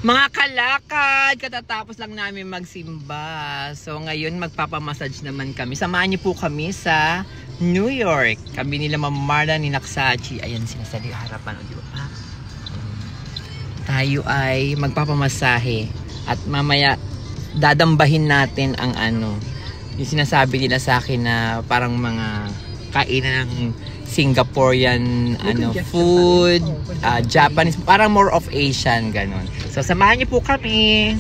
Mga kalakad, katatapos lang namin magsimba. So ngayon magpapamassage naman kami. Samahan niyo po kami sa New York. Kami nila Ma'am Marla ni Naksachi. Ayan sila sa harapan. Tayo ay magpapamasahe. At mamaya dadambahin natin ang yung sinasabi nila sa akin na parang mga kainan ng Singaporean food, Japanese, parang more of Asian, ganon. So samahan niyo po kami.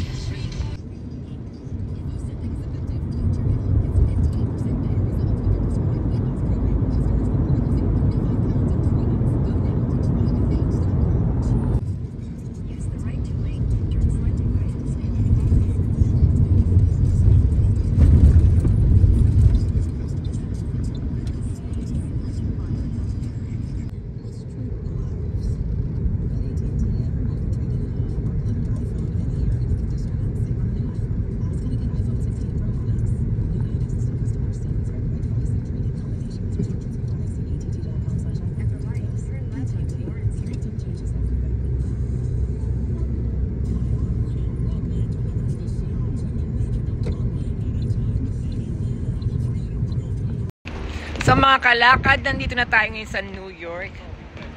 So mga kalakad, nandito na tayo ngayon sa New York.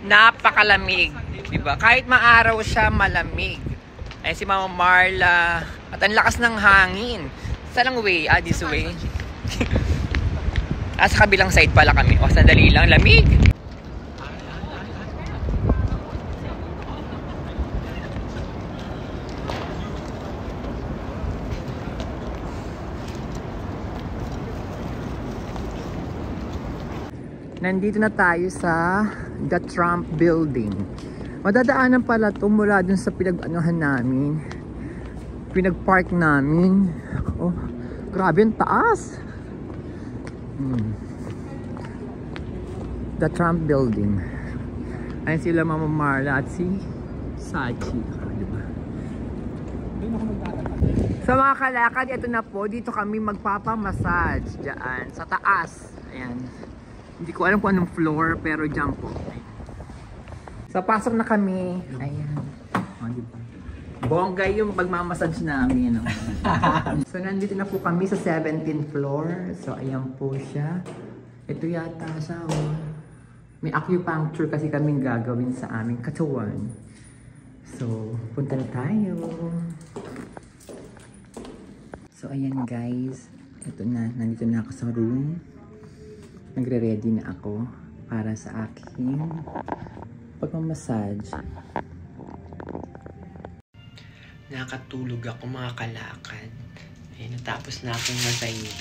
Napakalamig, diba? Kahit maaraw siya, malamig. Ayan si Mama Marla. At ang lakas ng hangin. Saan ang way? This way. Sa kabilang side pala kami. O, sandali lang. Lamig! Nandito na tayo sa The Trump Building. Madadaanan pala ito mula dun sa pinag-anuhan namin. Pinag-park namin. Oh, grabe ang taas. The Trump Building. Ayan sila Mama Marla at si Sachi. So mga kalakad, ito na po. Dito kami magpapamassage dyan sa taas. Ayan. Hindi ko alam kung anong floor, pero dyan po. So, pasok na kami. Ayan. Bongga yung pagmamassage namin. So, nandito na po kami sa 17th floor. So, ayan po siya. Ito yata siya. May acupuncture kasi kaming gagawin sa aming katawan. So, punta na tayo. So, ayan guys. Ito na. Nandito na ako sa room. Nagre-ready na ako para sa aking pagmamassage. Nakatulog ako mga kalakad. Ay, natapos na akong masayin.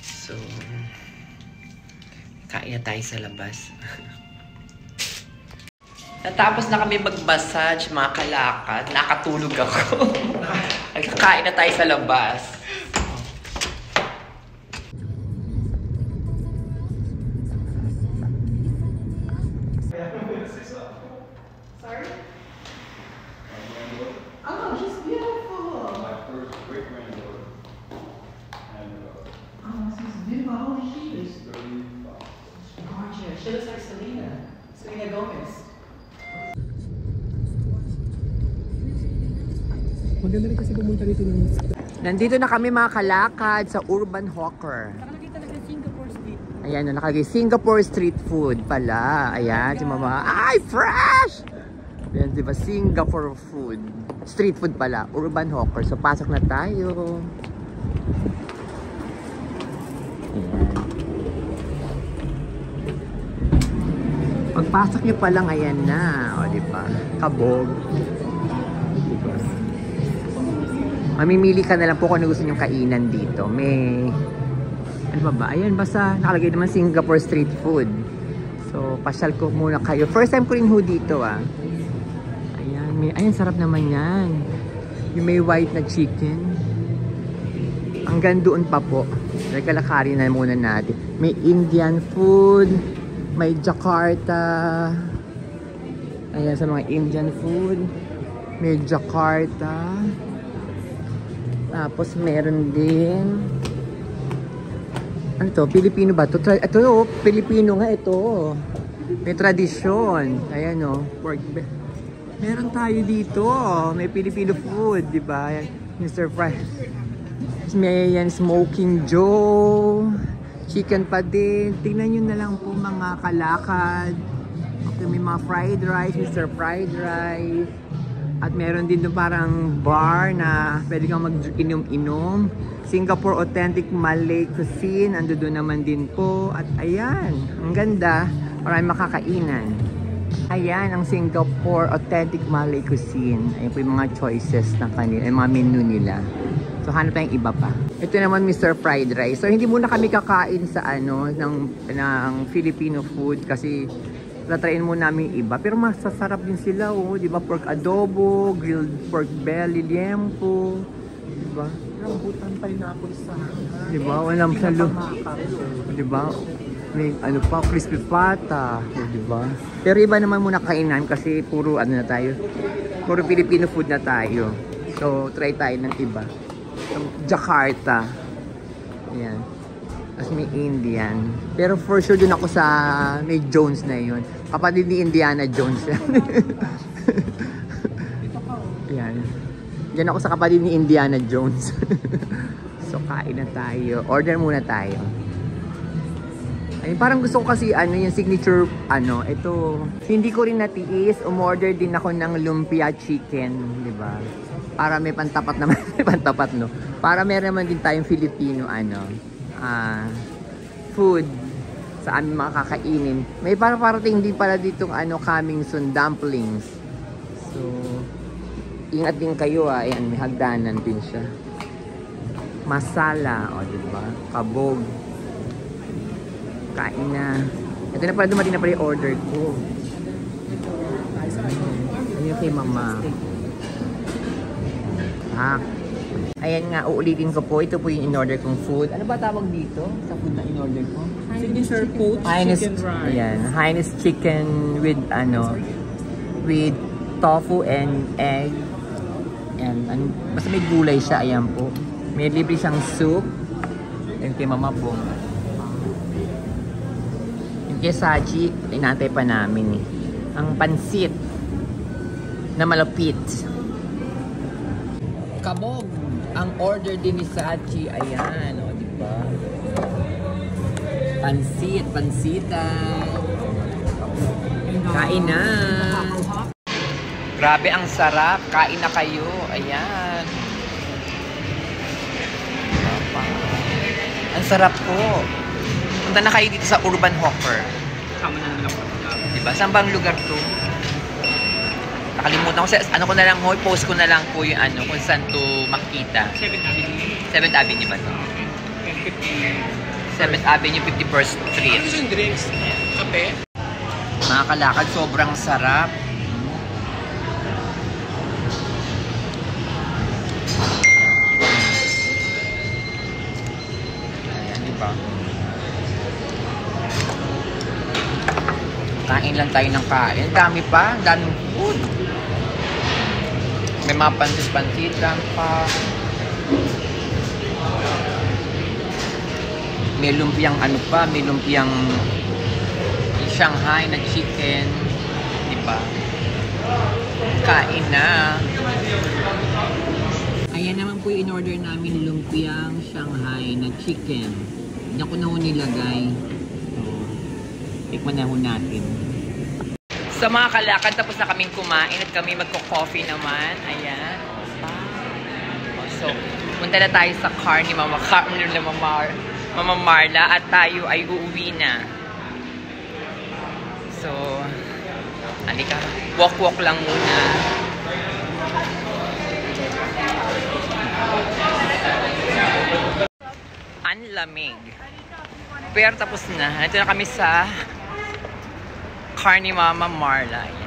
So, kain na tayo sa labas. Natapos na kami mag-massage mga kalakad. Nakatulog ako. Kain na tayo sa labas. She looks like Selena Gomez. Maganda rin kasi pumunta dito ng... Nandito na kami mga kalakad sa Urban Hawker. Nakalagay talaga Singapore Street. Ayan, nakalagay Singapore Street Food pala. Ayan, si Mama. Ay, fresh! Ayan, diba? Singapore food. Street food pala. Urban Hawker. So, pasok na tayo. Ayan. Pagpasok nyo pa lang, ayan na. O, diba? Kabog. Diba? Mamimili ka na lang po kung ano gusto nyong kainan dito. May... Ano ba? Ayan, basta nakalagay naman Singapore street food. So, pasyal ko muna kayo. First time ko rin ho dito, Ayan, ayan, sarap naman yan. Yung may white na chicken. Hanggang doon pa po. Kalakarin na muna natin. May Indian food. May Jakarta. Ayan, sa mga Indian food. May Jakarta. Tapos meron din. Ano to? Pilipino ba to? Ito, Pilipino nga ito. May tradisyon. Ayan o. Meron tayo dito. May Filipino food, di ba? Mr. Fry. May yan, Smoking Joe. Chicken pa din. Tingnan nyo na lang po mga kalakad. Okay, may mga fried rice, Mr. Fried Rice. At meron din doon parang bar na pwede kang mag-inom-inom. Singapore Authentic Malay Cuisine. Ando doon naman din po. At ayan, ang ganda. Maraming makakainan. Ayan, ang Singapore Authentic Malay Cuisine. Ayan po yung mga choices ng kanila, yung mga menu nila. So, hanap tayong iba pa. Ito naman, Mr. Fried Rice. So, hindi muna kami kakain sa ng Filipino food kasi tatrayin muna namin iba. Pero masasarap din sila, oh. Di ba? Pork adobo, grilled pork belly, liempo. Di ba? Rambutan pineapple sa di ba? Walang salo. Di ba? May ano pa, crispy pata. Di ba? Pero iba naman muna kainan kasi puro ano na tayo. Puro Filipino food na tayo. So, try tayo ng iba. So, Jakarta. Ayan. Tapos may Indian. Pero for sure dun ako sa may Jones na yun. Kapatid ni Indiana Jones. Ayan. Diyan ako sa kapatid ni Indiana Jones. So kain na tayo. Order muna tayo. Ayun, parang gusto ko kasi yung signature ito. Hindi ko rin natiis. Umorder din ako ng lumpia chicken, di ba? Para may pantapat naman, may pantapat no. Para meron naman din tayong Filipino food sa aming mga kakainin. May parating din pala ditong coming soon dumplings. So ingat din kayo ayan, may hagdanan din siya. Masala, diba? Kabog. Kain na. Ito na pala, dumating na pala yung order ko. Ayun kay mama. Ayan nga, uulitin ko po. Ito po yung in-order kong food. Ano ba tawag dito sa food na in-order ko? Signature poached chicken rice. Ayan, Highness chicken with with tofu and egg. Ayan, basta may gulay siya. Ayan po. May libre siyang soup. Ayan kay mama po. Yung kay Saji, inantay pa namin eh. Ang pansit na malapit. Kabog. Ang order din ni Sachi, ayan, diba? Pansita. Kain na. Grabe, ang sarap. Kain na kayo. Ayan. Ang sarap po. Punta na kayo dito sa Urban Hawker. Sama na naman ako. Diba? Saan bang lugar to? Nakalimutan ko. Ano ko na lang, post ko na lang po yung kung saan to makita. 7th Avenue. 7th Avenue ba to? 7th Avenue, 51st Street. Ano yung drinks? Kape? Mga kalakad, sobrang sarap. Ayan, diba? Kain lang tayo ng kain. Dami pa, daming food. May mga pansit-pansitan pa. May lumpiang may lumpiang Shanghai na chicken. Diba? Kain na. Ayan naman po yung in-order namin, lumpiang Shanghai na chicken. Hindi ko na ho nilagay. Tikman na ho natin. Sa mga kalakad, tapos na kaming kumain at kami magko-coffee naman. Ayan. So, punta na tayo sa car ni Mama Marla at tayo ay uuwi na. So, halika. Walk-walk lang muna. Ang lamig. Pero tapos na. Nandito na kami sa car ni Mama Marla.